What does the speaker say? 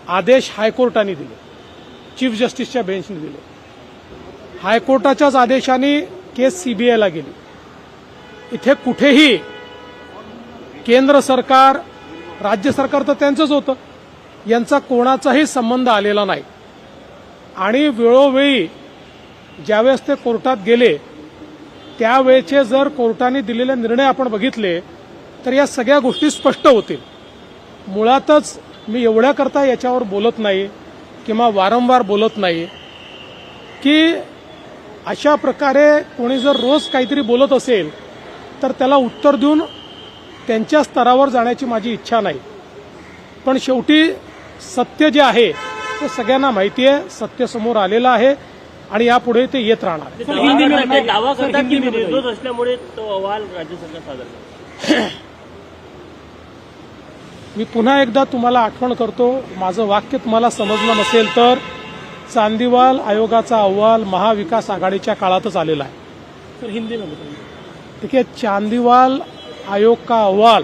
आदेश हायकोर्टाने दिले, चीफ जस्टिसच्या बेंचने दिले. हायकोर्टाच्याच आदेशाने केस सीबीआयला गेली. इथे कुठेही केंद्र सरकार, राज्य सरकार तर त्यांचंच होतं, यांचा कोणाचाही संबंध आलेला नाही. आणि वेळोवेळी ज्यावेळेस ते कोर्टात गेले त्यावेळेचे जर कोर्टाने दिलेले निर्णय आपण बघितले तर या सगळ्या गोष्टी स्पष्ट होतील. मुळातच मी एवढ्याकरता याच्यावर बोलत नाही किंवा वारंवार बोलत नाही की अशा प्रकारे कोणी जर रोज काहीतरी बोलत असेल तर त्याला उत्तर देऊन त्यांच्या स्तरावर जाण्याची माझी इच्छा नाही. पण शेवटी सत्य जे आहे ते सगळ्यांना माहिती आहे, सत्य समोर आलेलं आहे आणि यापुढे ते येत राहणार. दावा करतात की निर्दोष असल्यामुळे तो अहवाल राज्य सरकार सादर करतं. मी पुन्हा एकदा तुम्हाला आठवण करतो, माझं वाक्य तुम्हाला समजलं नसेल तर चांदीवाल आयोगाचा अहवाल महाविकास आघाडीच्या काळातच आलेला आहे. सर हिंदी में ठीक है, चांदीवाल आयोग का अहवाल